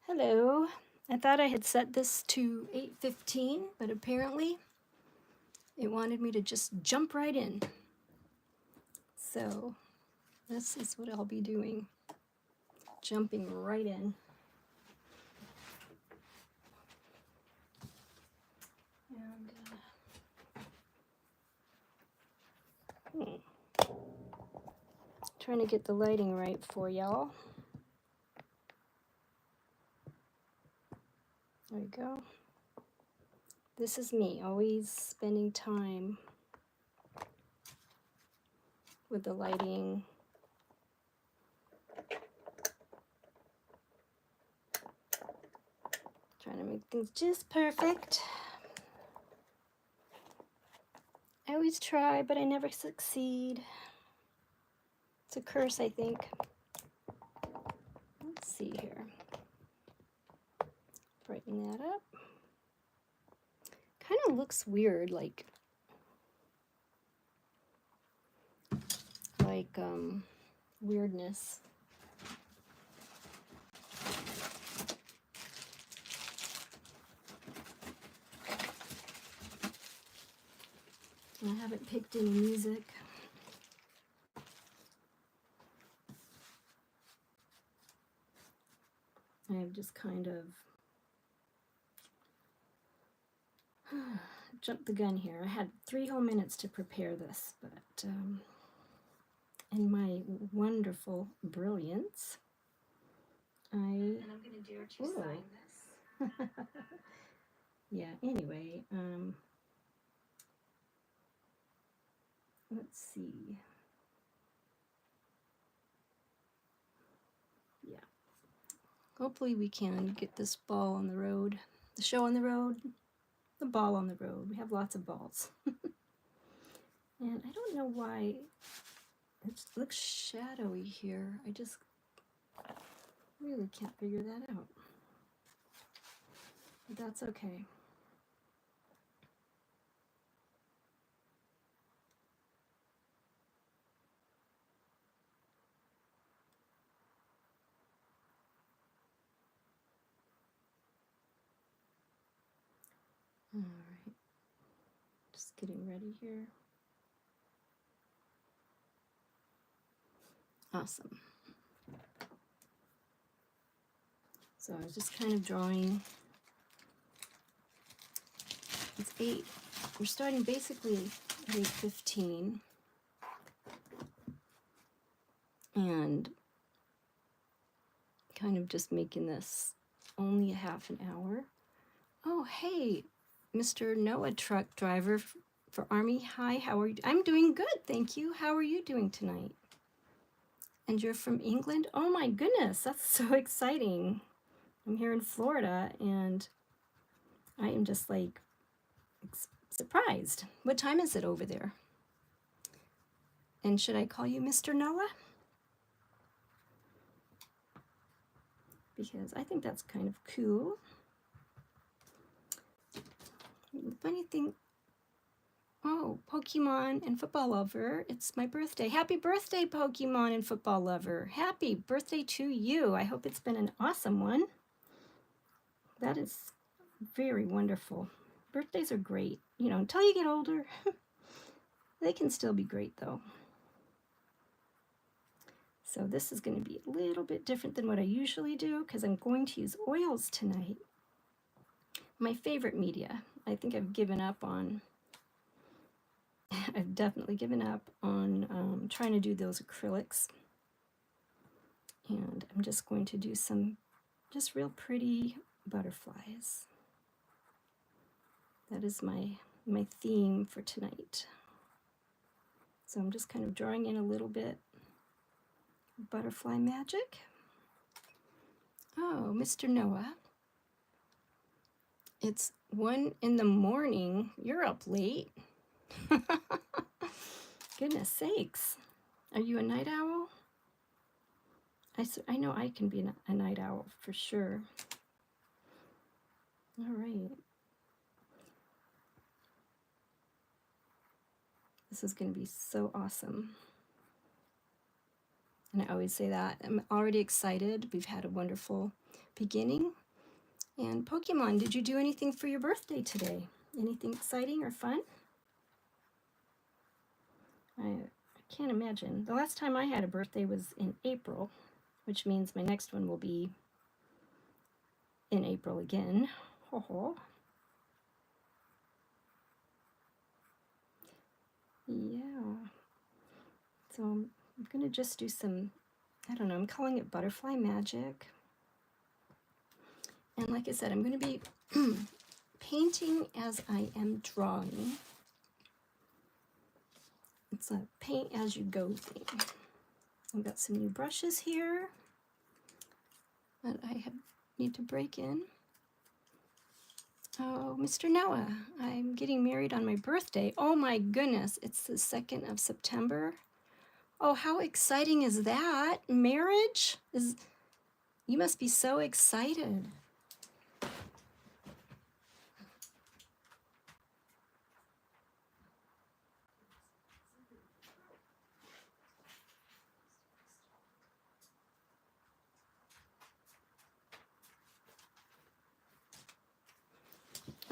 Hello. I thought I had set this to 8:15, but apparently it wanted me to just jump right in. So this is what I'll be doing. Jumping right in. And trying to get the lighting right for y'all. There we go. This is me, always spending time with the lighting. Trying to make things just perfect. I always try, but I never succeed. It's a curse, I think. Let's see here. Brighten that up. Kind of looks weird, like weirdness. I haven't picked any music. I've just kind of jumped the gun here. I had 3 whole minutes to prepare this, but in my wonderful brilliance, and I'm gonna dare to sign this. Yeah, anyway, let's see. Yeah. Hopefully we can get this ball on the road. The show on the road, the ball on the road. We have lots of balls. And I don't know why it looks shadowy here. I just really can't figure that out. But that's okay. All right, just getting ready here. Awesome. So I was just kind of drawing. It's 8. We're starting basically at 8:15. And kind of just making this only a half an hour. Oh, hey, Mr. Noah truck driver for Army. Hi, how are you? I'm doing good, thank you. How are you doing tonight? And you're from England? Oh my goodness, that's so exciting. I'm here in Florida and I am just like surprised. What time is it over there? And should I call you Mr. Noah? Because I think that's kind of cool. The funny thing, oh, Pokemon and football lover, it's my birthday. Happy birthday, Pokemon and football lover. Happy birthday to you. I hope it's been an awesome one. That is very wonderful. Birthdays are great, you know, until you get older. They can still be great though. So this is going to be a little bit different than what I usually do because I'm going to use oils tonight. My favorite media. I think I've given up on, I've definitely given up on trying to do those acrylics. And I'm just going to do some just real pretty butterflies. That is my theme for tonight. So I'm just kind of drawing in a little bit butterfly magic. Oh, Mr. Noah. It's 1 in the morning. You're up late. Goodness sakes. Are you a night owl? I know I can be a night owl for sure. All right. This is going to be so awesome. And I always say that. I'm already excited. We've had a wonderful beginning. And Pokemon, did you do anything for your birthday today? Anything exciting or fun? I can't imagine. The last time I had a birthday was in April, which means my next one will be in April again. Ho ho. Yeah. So I'm going to just do some, I don't know, I'm calling it butterfly magic. And like I said, I'm going to be painting as I am drawing. It's a paint as you go thing. I've got some new brushes here that I need to break in. Oh, Mr. Noah, I'm getting married on my birthday. Oh my goodness, it's the 2nd of September. Oh, how exciting is that? Marriage? You must be so excited.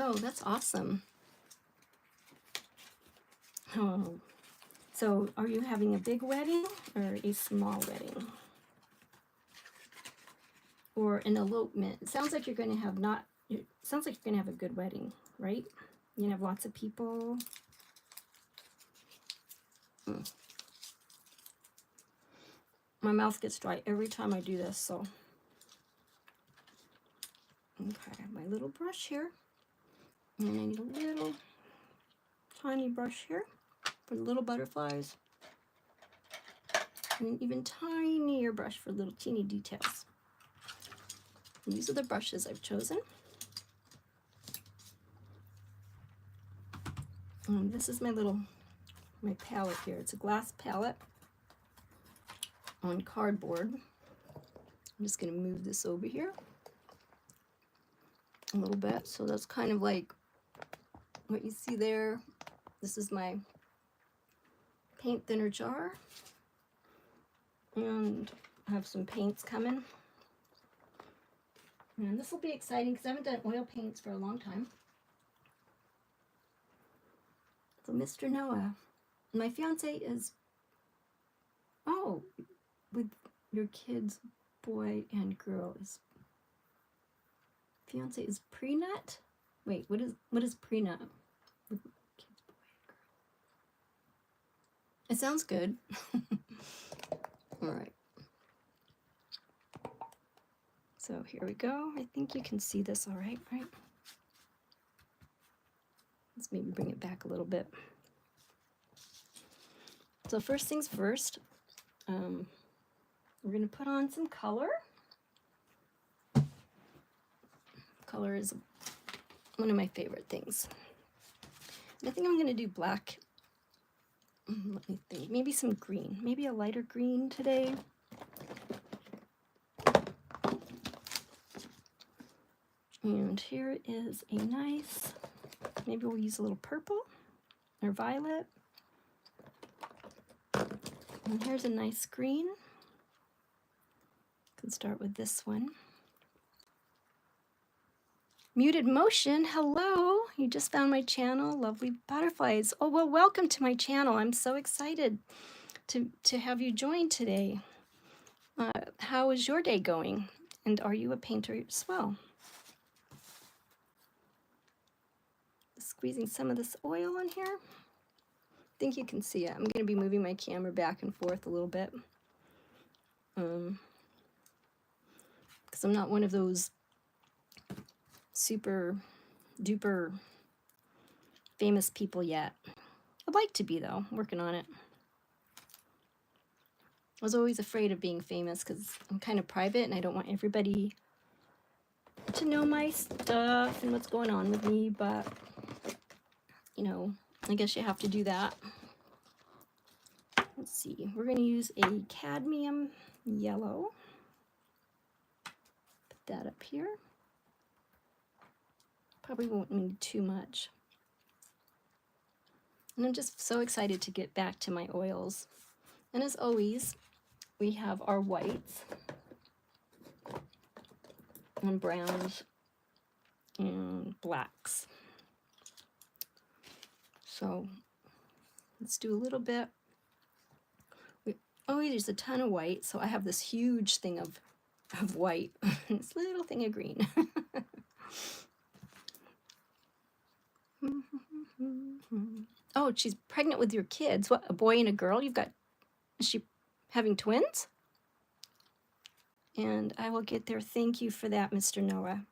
Oh, that's awesome. Oh, so are you having a big wedding or a small wedding? Or an elopement? It sounds like you're going to have it sounds like you're going to have a good wedding, right? You're going to have lots of people. My mouth gets dry every time I do this, so. Okay, my little brush here. And I need a little tiny brush here for the little butterflies. And an even tinier brush for little teeny details. And these are the brushes I've chosen. And this is my palette here. It's a glass palette on cardboard. I'm just going to move this over here a little bit. So that's kind of like what you see there. This is my paint thinner jar. And I have some paints coming. And this will be exciting because I haven't done oil paints for a long time. So Mr. Noah, my fiance is, oh, with your kids, boy and girl, fiance is pre-nut? Wait, what is pre-nut? With kids, boy and girl. It sounds good. All right. So here we go. I think you can see this all right, right? Let's maybe bring it back a little bit. So first things first, we're going to put on some color. Color is one of my favorite things. And I think I'm going to do black. Let me think. Maybe some green. Maybe a lighter green today. And here is a nice, maybe we'll use a little purple or violet. And here's a nice green. Can start with this one. Muted Motion, hello. You just found my channel, Lovely Butterflies. Oh, well, welcome to my channel. I'm so excited to have you join today. How is your day going? And are you a painter as well? Squeezing some of this oil on here. I think you can see it. I'm going to be moving my camera back and forth a little bit. Because I'm not one of those super duper famous people yet. I'd like to be though, I'm working on it. I was always afraid of being famous because I'm kind of private and I don't want everybody to know my stuff and what's going on with me, but you know, I guess you have to do that. Let's see, we're going to use a cadmium yellow. Put that up here. Probably won't need too much. And I'm just so excited to get back to my oils. And as always, we have our whites and browns and blacks. So let's do a little bit. Oh, there's a ton of white, so I have this huge thing of white, this little thing of green. Oh, she's pregnant with your kids. What, a boy and a girl? Is she having twins? And I will get there. Thank you for that, Mr. Noah.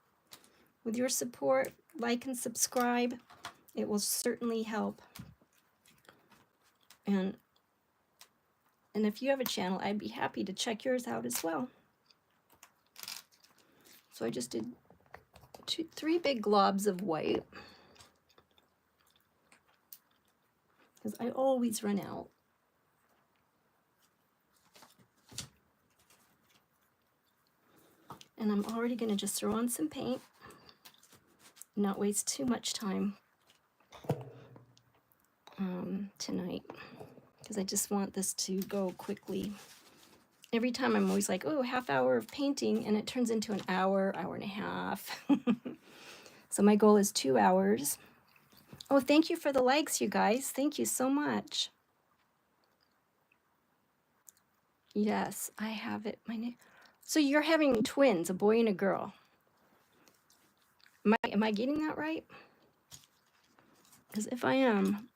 With your support, like and subscribe. It will certainly help. And if you have a channel, I'd be happy to check yours out as well. So I just did 3 big globs of white, because I always run out. And I'm already going to just throw on some paint, not waste too much time tonight, because I just want this to go quickly. Every time I'm always like, oh, half hour of painting, and it turns into an hour, hour and a half. So my goal is 2 hours. Oh, thank you for the likes, you guys. Thank you so much. Yes, I have it. So you're having twins, a boy and a girl. Am I getting that right? Because if I am,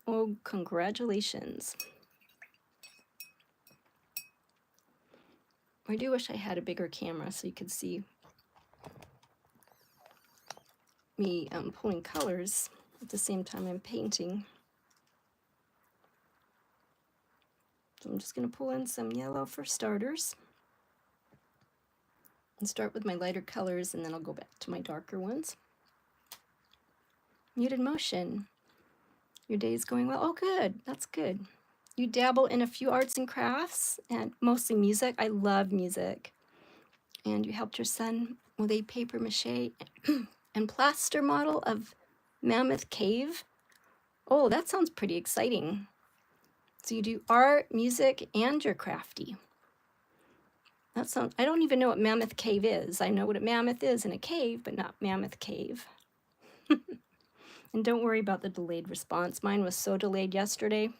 oh, congratulations. I do wish I had a bigger camera so you could see me pulling colors at the same time I'm painting. So I'm just going to pull in some yellow for starters. And start with my lighter colors, and then I'll go back to my darker ones. Muted motion. Your day is going well. Oh, good. That's good. You dabble in a few arts and crafts, and mostly music. I love music. And you helped your son with a paper mache and plaster model of Mammoth Cave. Oh, that sounds pretty exciting. So you do art, music, and you're crafty. That sounds, I don't even know what Mammoth Cave is. I know what a mammoth is in a cave, but not Mammoth Cave. And don't worry about the delayed response. Mine was so delayed yesterday.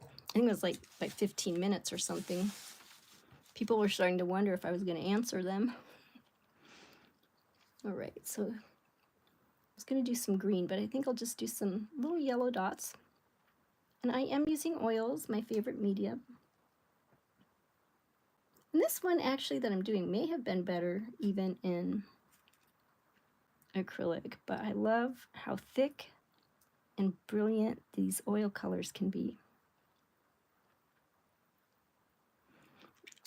I think it was like by 15 minutes or something. People were starting to wonder if I was going to answer them. All right, so I was going to do some green, but I think I'll just do some little yellow dots. And I am using oils, my favorite medium. And this one actually that I'm doing may have been better even in acrylic, but I love how thick and brilliant these oil colors can be.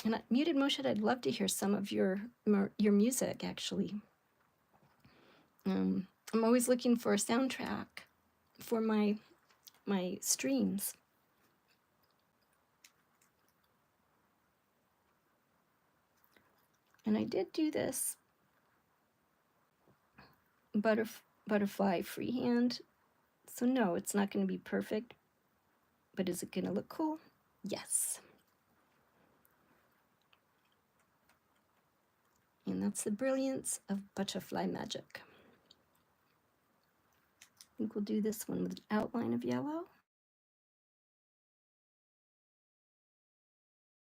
And Muted Motion, I'd love to hear some of your music, actually. I'm always looking for a soundtrack for my streams. And I did do this butterfly freehand. So no, it's not going to be perfect, but is it going to look cool? Yes. And that's the brilliance of butterfly magic. I think we'll do this one with an outline of yellow.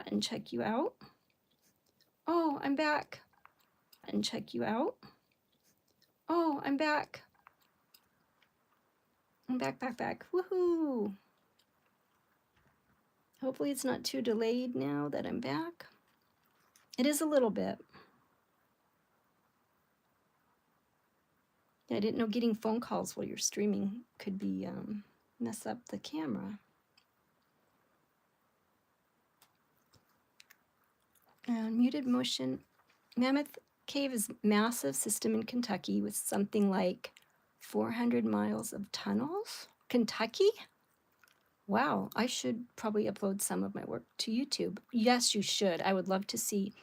And check you out. Oh, I'm back. And check you out. Oh, I'm back. I'm back. Woohoo! Hopefully it's not too delayed now that I'm back. It is a little bit. I didn't know getting phone calls while you're streaming could be mess up the camera. Muted motion. Mammoth Cave is a massive system in Kentucky with something like 400 miles of tunnels. Kentucky? Wow, I should probably upload some of my work to YouTube. Yes, you should. I would love to see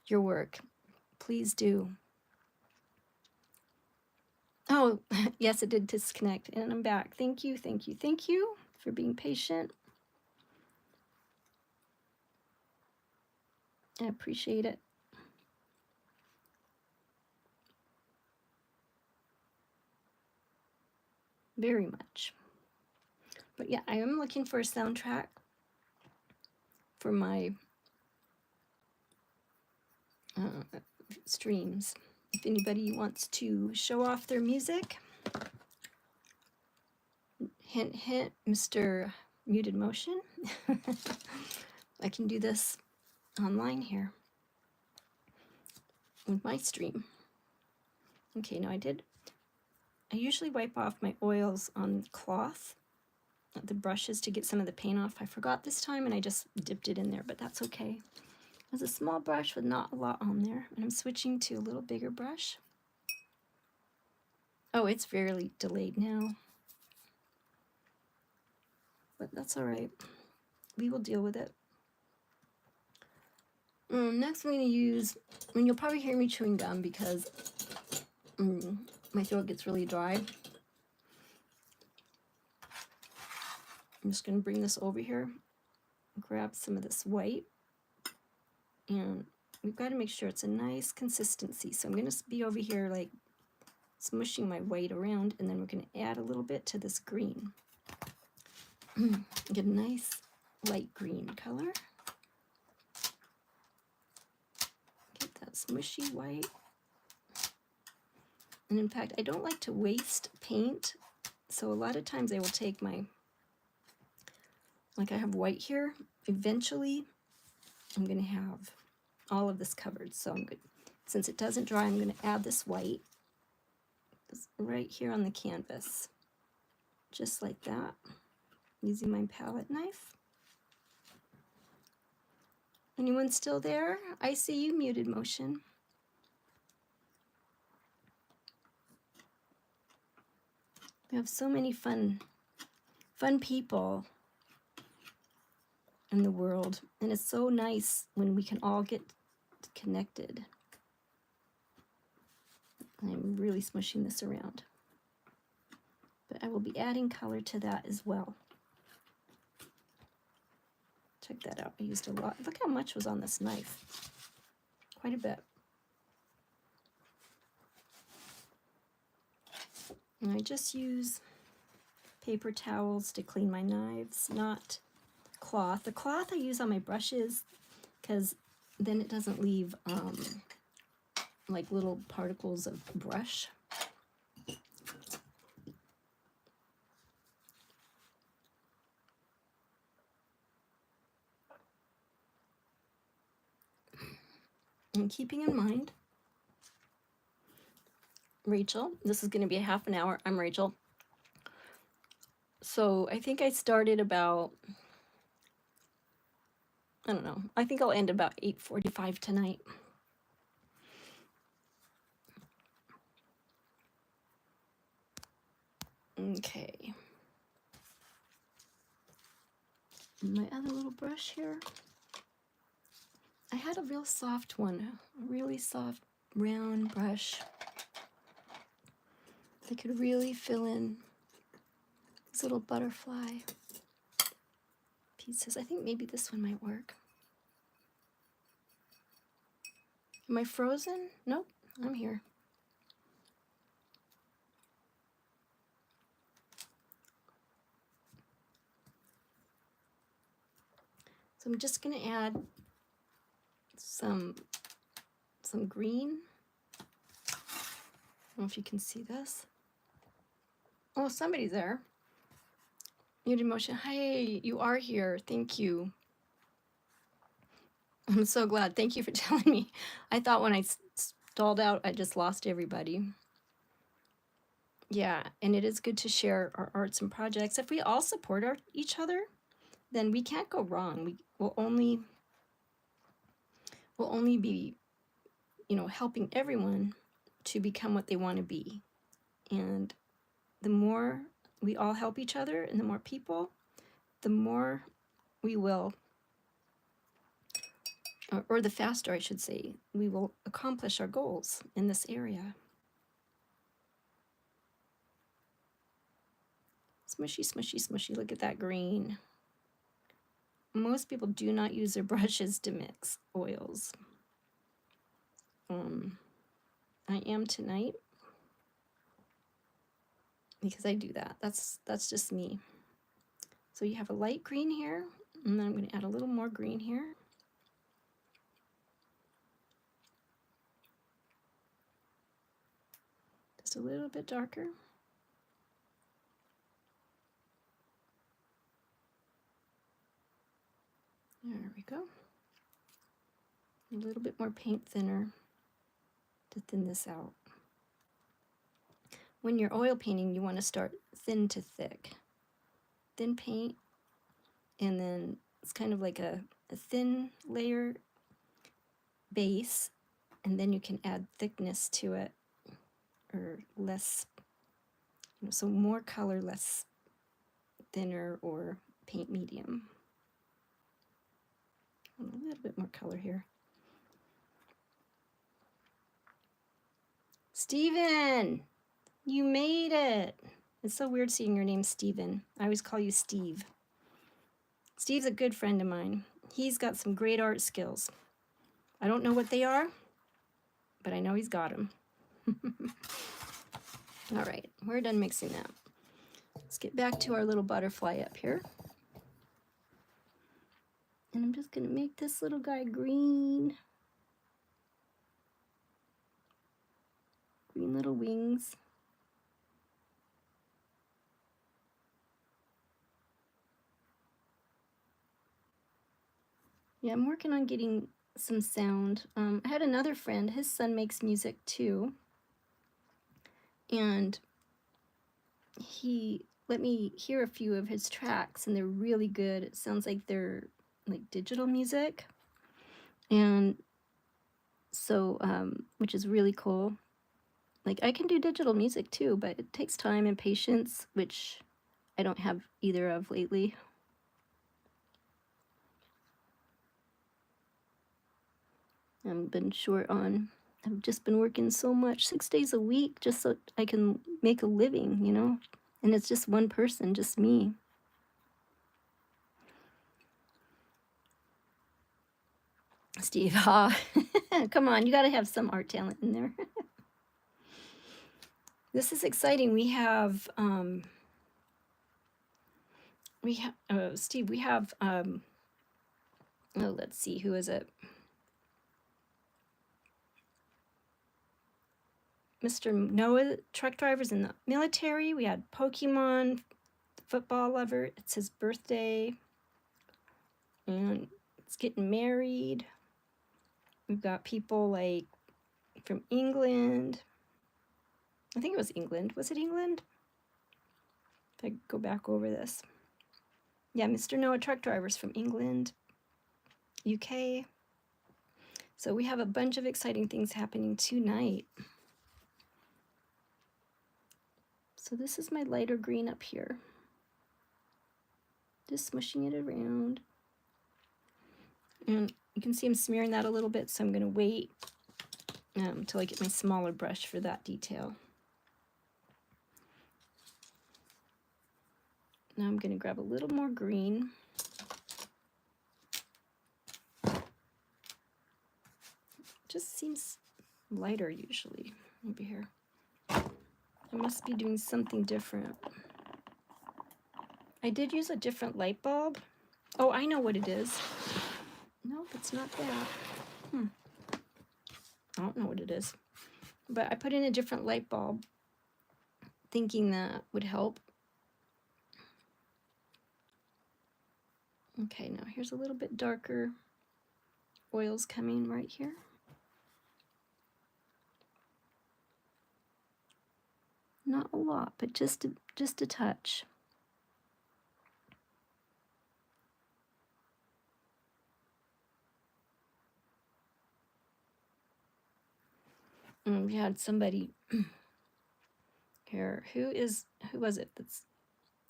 your work. Please do. Oh, yes, it did disconnect, and I'm back. Thank you for being patient. I appreciate it. Very much. But yeah, I am looking for a soundtrack for my streams. If anybody wants to show off their music, hint, hint, Mr. Muted Motion. I can do this online here with my stream. Okay, now I usually wipe off my oils on cloth, the brushes, to get some of the paint off. I forgot this time and I just dipped it in there, but that's okay. It's a small brush with not a lot on there, and I'm switching to a little bigger brush. Oh, it's fairly delayed now, but that's all right. We will deal with it. Next I'm going to use, and you'll probably hear me chewing gum because my throat gets really dry. I'm just going to bring this over here, grab some of this white, and we've got to make sure it's a nice consistency. So I'm going to be over here like smushing my white around, and then we're going to add a little bit to this green. Get a nice light green color. Get that smushy white. And in fact, I don't like to waste paint, so a lot of times I will take my, like I have white here, eventually I'm going to have all of this covered. So I'm good. Since it doesn't dry, I'm going to add this white right here on the canvas, just like that, using my palette knife. Anyone still there? I see you, Muted Motion. We have so many fun people in the world, and it's so nice when we can all get connected. I'm really smushing this around, but I will be adding color to that as well. Check that out. I used a lot. Look how much was on this knife. Quite a bit. And I just use paper towels to clean my knives, not cloth. The cloth I use on my brushes because then it doesn't leave like little particles of brush. And keeping in mind, Rachel, this is going to be a half an hour. I'm Rachel. So I think I started about, I don't know, I think I'll end about 8:45 tonight. Okay. My other little brush here. I had a real soft one, a really soft round brush. I could really fill in these little butterfly pieces. I think maybe this one might work. Am I frozen? Nope, I'm here. So I'm just going to add some green. I don't know if you can see this. Oh, somebody's there. Muted Motion. Hey, you are here. Thank you. I'm so glad. Thank you for telling me. I thought when I stalled out, I just lost everybody. Yeah, and it is good to share our arts and projects. If we all support each other, then we can't go wrong. We will only be, helping everyone to become what they want to be. And the more we all help each other and the more people, the more we will, or the faster, I should say, we will accomplish our goals in this area. Smushy, smushy, smushy. Look at that green. most people do not use their brushes to mix oils. I am tonight because I do that. That's just me. So you have a light green here, and then I'm going to add a little more green here. Just a little bit darker. There we go. A little bit more paint thinner to thin this out. When you're oil painting, you want to start thin to thick. Thin paint, and then it's kind of like a thin layer base, and then you can add thickness to it, or less, so more color, less thinner, or paint medium. A little bit more color here. Steven, you made it. It's so weird seeing your name Steven. I always call you Steve. Steve's a good friend of mine. He's got some great art skills. I don't know what they are, but I know he's got them. All right, we're done mixing that. Let's get back to our little butterfly up here. And I'm just going to make this little guy green. Green little wings. Yeah, I'm working on getting some sound. I had another friend, his son makes music too. And he let me hear a few of his tracks, and they're really good. It sounds like they're like digital music. And so, which is really cool. Like, I can do digital music too, but it takes time and patience, which I don't have either of lately. I've been short on, I've just been working so much, 6 days a week, just so I can make a living, you know? And it's just one person, just me. Steve, come on, you got to have some art talent in there. This is exciting. We have, Steve, we have, oh, let's see, who is it? Mr. Noah, truck drivers in the military. We had Pokemon, football lover. It's his birthday. And it's getting married. We've got people like from England. I think it was England. Was it England? If I go back over this. Yeah, Mr. Noah, truck drivers from England, UK. So we have a bunch of exciting things happening tonight. So this is my lighter green up here. Just smushing it around. And you can see I'm smearing that a little bit, so I'm going to wait until I get my smaller brush for that detail. Now I'm going to grab a little more green. Just seems lighter usually. Maybe here. I must be doing something different. I did use a different light bulb. Oh, I know what it is. Nope, it's not that. I don't know what it is. But I put in a different light bulb thinking that would help. Okay, now here's a little bit darker oils coming right here. Not a lot, but just a touch. We had somebody here. Who was it that's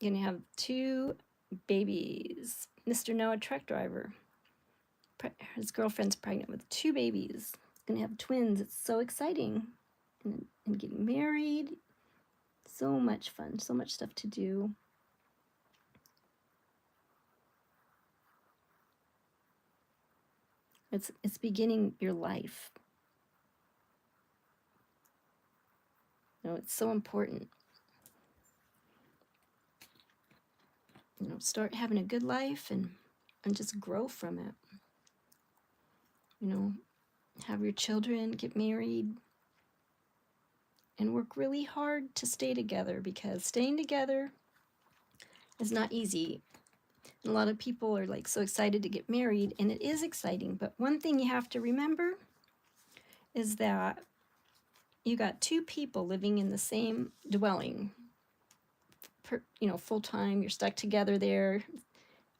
gonna have 2 babies? Mr. Noah, truck driver. His girlfriend's pregnant with 2 babies. He's gonna have twins. It's so exciting. And getting married. So much fun, so much stuff to do. It's beginning your life. It's so important. Start having a good life and just grow from it. Have your children, get married, and work really hard to stay together, because staying together is not easy. A lot of people are like so excited to get married, and it is exciting, but one thing you have to remember is that you got two people living in the same dwelling, full time. You're stuck together there,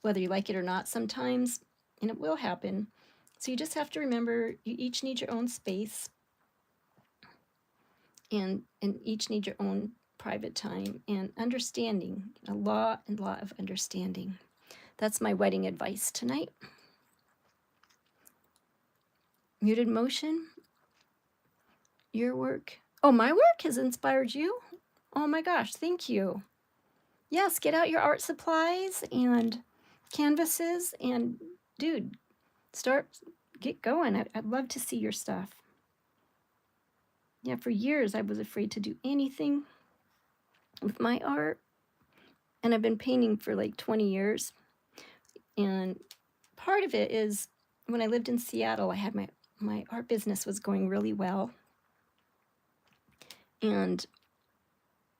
whether you like it or not sometimes, and it will happen. So you just have to remember you each need your own space, and each need your own private time, and understanding, a lot of understanding. That's my wedding advice tonight. Muted motion, your work. Oh, my work has inspired you? Oh my gosh, thank you. Yes, get out your art supplies and canvases, and dude, get going. I'd love to see your stuff. Yeah, for years I was afraid to do anything with my art, and I've been painting for like 20 years. And part of it is when I lived in Seattle, I had my art business was going really well. And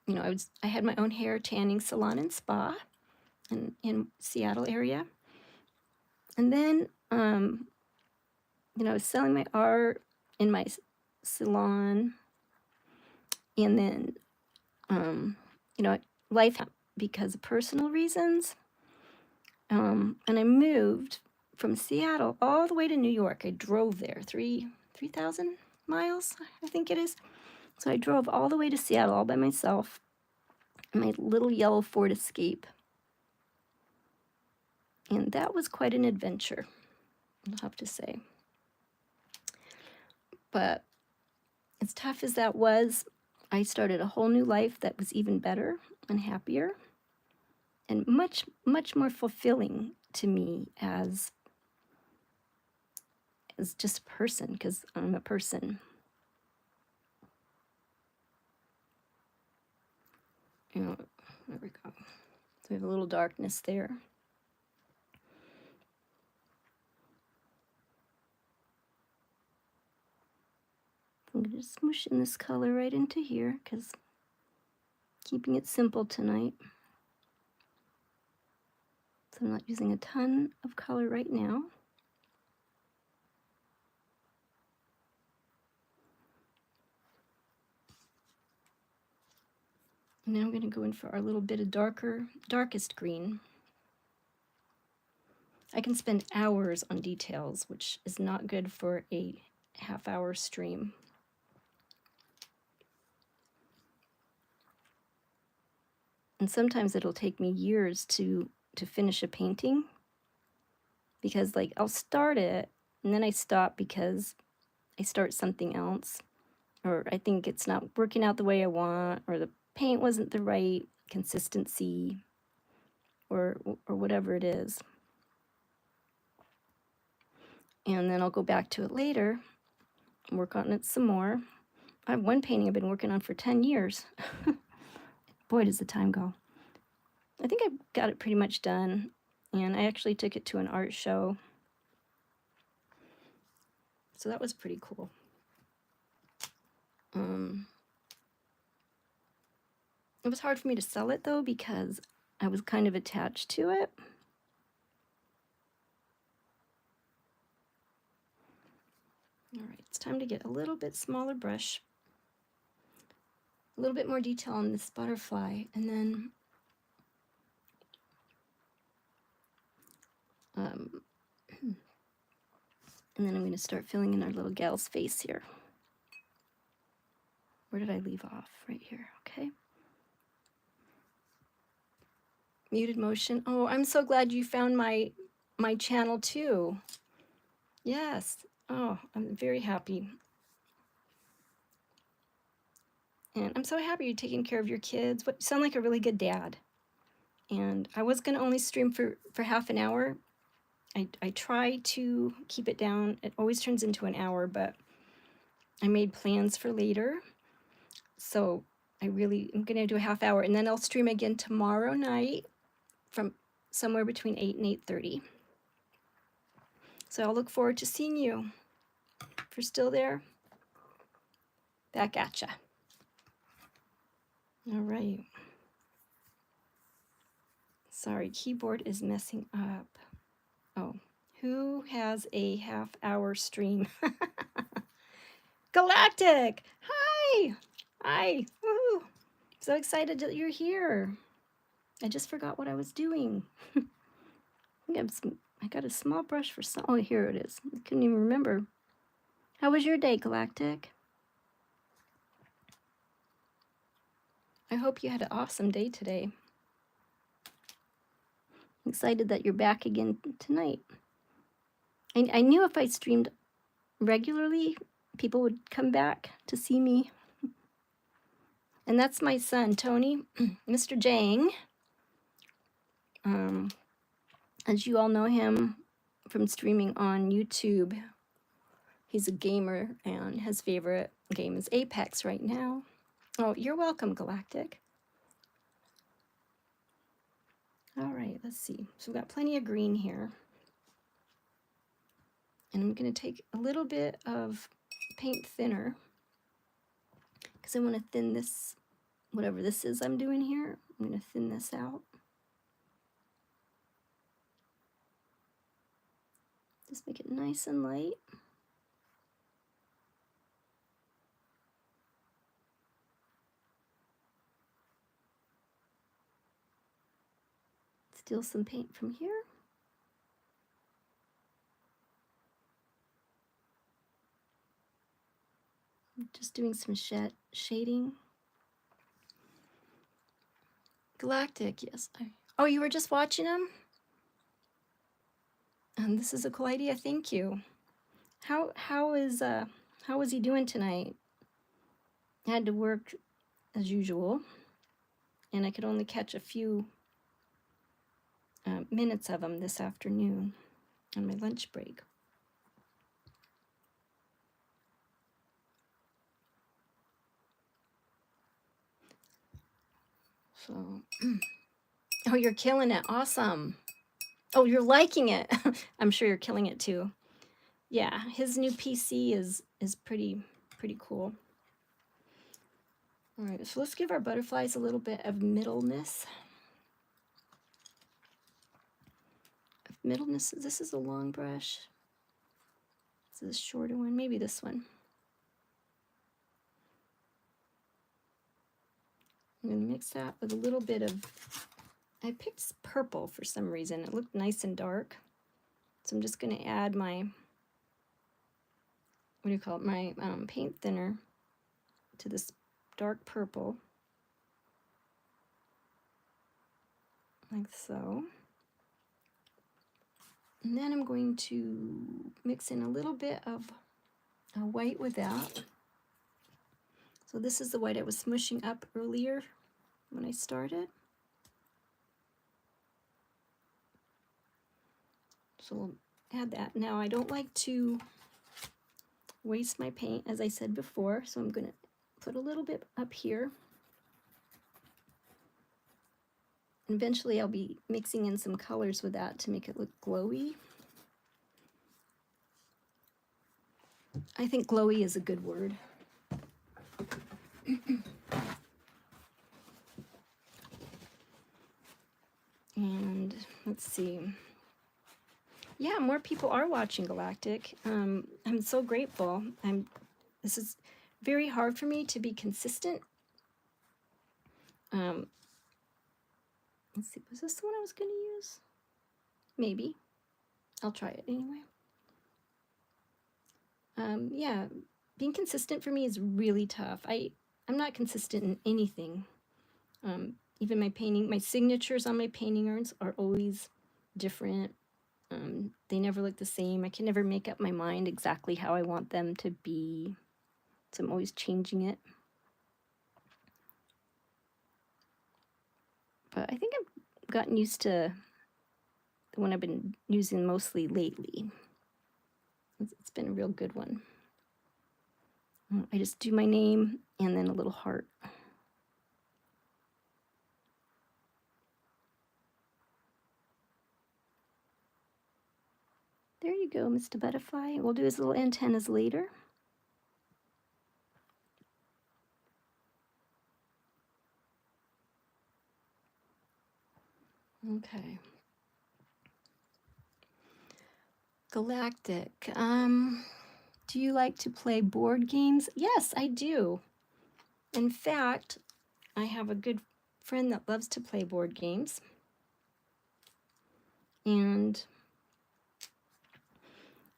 I had my own hair tanning salon and spa in Seattle area. And then I was selling my art in my salon, and then life happened because of personal reasons. And I moved from Seattle all the way to New York. I drove there 3,000 miles, I think it is. So I drove all the way to Seattle all by myself in my little yellow Ford Escape. And that was quite an adventure, I'll have to say. But as tough as that was, I started a whole new life that was even better and happier and much, much more fulfilling to me as just a person, because I'm a person. There we go. So we have a little darkness there. I'm going to smoosh in this color right into here, because keeping it simple tonight. So I'm not using a ton of color right now. And now I'm going to go in for our little bit of darkest green. I can spend hours on details, which is not good for a half-hour stream. And sometimes it'll take me years to finish a painting, because like I'll start it and then I stop because I start something else, or I think it's not working out the way I want, or the paint wasn't the right consistency, or whatever it is. And then I'll go back to it later and work on it some more. I have one painting I've been working on for 10 years. Boy, does the time go. I think I got it pretty much done, and I actually took it to an art show. So that was pretty cool. It was hard for me to sell it though, because I was kind of attached to it. All right, it's time to get a little bit smaller brush, a little bit more detail on this butterfly, and then I'm going to start filling in our little gal's face here. Where did I leave off? Right here, okay. Muted motion. Oh, I'm so glad you found my channel too. Yes. Oh, I'm very happy. And I'm so happy you're taking care of your kids. You sound like a really good dad. And I was going to only stream for half an hour. I try to keep it down. It always turns into an hour, but I made plans for later. So I'm going to do a half hour, and then I'll stream again tomorrow night from somewhere between 8 and 8:30. So I'll look forward to seeing you. If you're still there, back at ya. All right. Sorry, keyboard is messing up. Oh, who has a half-hour stream? Galactic! Hi! Hi! Woo! So excited that you're here. I just forgot what I was doing. I got a small brush for some. Oh, here it is. I couldn't even remember. How was your day, Galactic? I hope you had an awesome day today. I'm excited that you're back again tonight. I knew if I streamed regularly, people would come back to see me. And that's my son, Tony, Mr. Jang. As you all know him from streaming on YouTube, he's a gamer and his favorite game is Apex right now. Oh, you're welcome, Galactic. All right, let's see. So we've got plenty of green here. And I'm going to take a little bit of paint thinner because I want to thin this, whatever this is I'm doing here. I'm going to thin this out. Just make it nice and light. Steal some paint from here. I'm just doing some shading. Galactic, yes. Oh, you were just watching him? And this is a cool idea. Thank you. How was he doing tonight? I had to work as usual, and I could only catch a few minutes of him this afternoon on my lunch break. So, oh, you're killing it. Awesome. Oh, you're liking it. I'm sure you're killing it too. Yeah, his new PC is pretty cool. All right, so let's give our butterflies a little bit of middleness. This is a long brush. This is a shorter one, maybe this one. I'm going to mix that with a little bit of, I picked purple for some reason. It looked nice and dark. So I'm just going to add my, what do you call it, my paint thinner to this dark purple. Like so. And then I'm going to mix in a little bit of white with that. So this is the white I was smushing up earlier when I started. So we'll add that. Now I don't like to waste my paint, as I said before, so I'm going to put a little bit up here. And eventually I'll be mixing in some colors with that to make it look glowy. I think glowy is a good word. And let's see. Yeah, more people are watching Galactic. I'm so grateful. This is very hard for me to be consistent. Let's see, was this the one I was going to use? Maybe. I'll try it anyway. Yeah, being consistent for me is really tough. I'm not consistent in anything. Even my painting, my signatures on my painting are always different. They never look the same. I can never make up my mind exactly how I want them to be. So I'm always changing it. But I think I've gotten used to the one I've been using mostly lately. It's been a real good one. I just do my name and then a little heart. There you go, Mr. Butterfly. We'll do his little antennas later. Okay. Galactic. Do you like to play board games? Yes, I do. In fact, I have a good friend that loves to play board games. And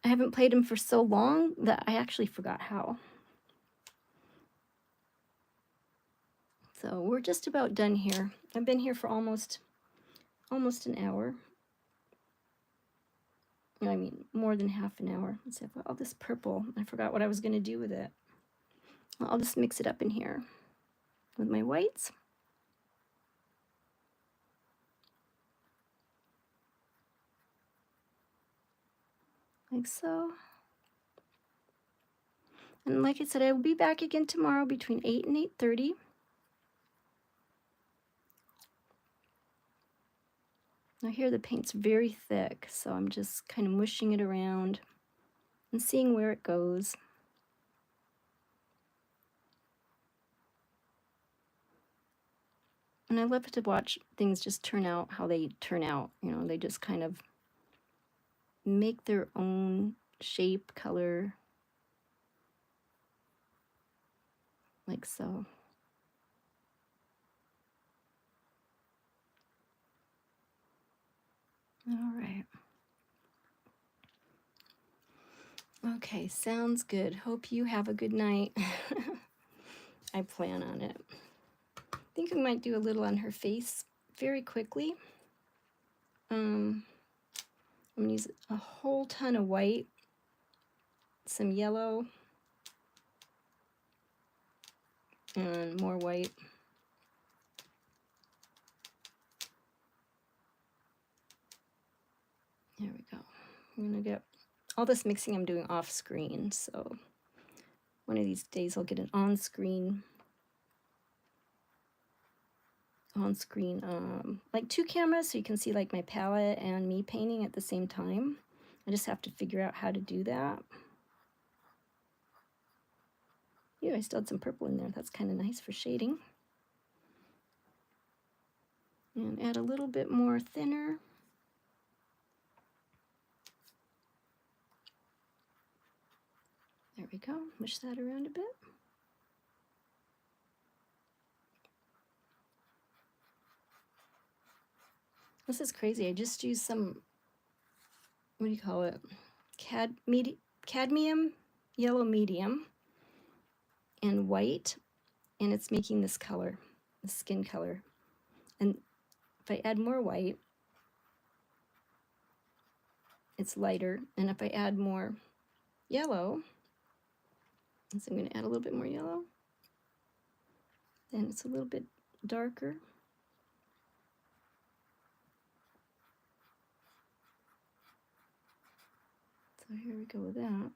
I haven't played them for so long that I actually forgot how. So we're just about done here. I've been here for almost an hour. I mean, more than half an hour. Let's see, I've got all this purple. I forgot what I was going to do with it. Well, I'll just mix it up in here with my whites. Like so. And like I said, I will be back again tomorrow between 8 and 8:30. Now here the paint's very thick, so I'm just kind of mushing it around and seeing where it goes. And I love to watch things just turn out how they turn out. You know, they just kind of make their own shape, color, like so. All right. Okay, sounds good. Hope you have a good night. I plan on it. I think I might do a little on her face very quickly. I'm gonna use a whole ton of white, some yellow, and more white. There we go. I'm gonna get all this mixing I'm doing off screen, so one of these days I'll get an on-screen like 2 cameras so you can see like my palette and me painting at the same time. I just have to figure out how to do that. Yeah, I still had some purple in there. That's kind of nice for shading. And add a little bit more thinner. There we go. Mush that around a bit. This is crazy. I just used some, what do you call it? Cadmium, yellow medium, and white, and it's making this color, the skin color. And if I add more white, it's lighter. And if I add more yellow, so I'm going to add a little bit more yellow, then it's a little bit darker. So here we go with that.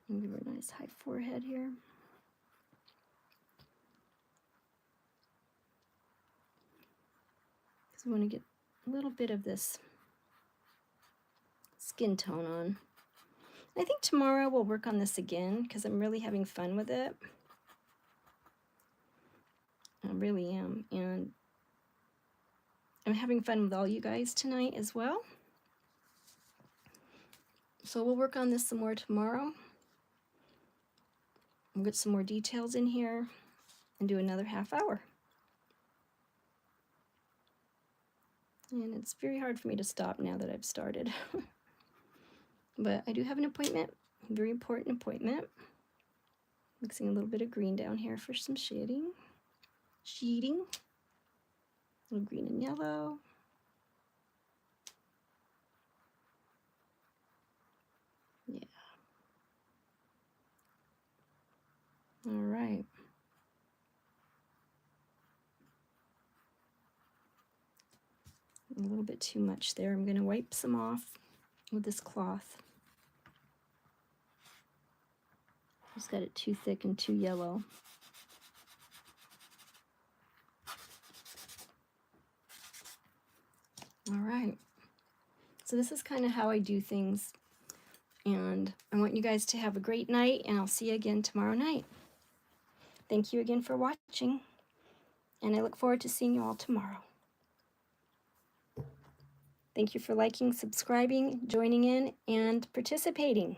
And give her a nice high forehead here. Because we want to get a little bit of this skin tone on. I think tomorrow we'll work on this again because I'm really having fun with it. I really am. And I'm having fun with all you guys tonight as well. So we'll work on this some more tomorrow. We'll get some more details in here and do another half hour. And it's very hard for me to stop now that I've started. But I do have an appointment, a very important appointment. Mixing a little bit of green down here for some shading. Sheeting. A little green and yellow. Yeah. All right. A little bit too much there. I'm going to wipe some off with this cloth. Just got it too thick and too yellow. All right. So this is kind of how I do things. And I want you guys to have a great night, and I'll see you again tomorrow night. Thank you again for watching, and I look forward to seeing you all tomorrow. Thank you for liking, subscribing, joining in, and participating.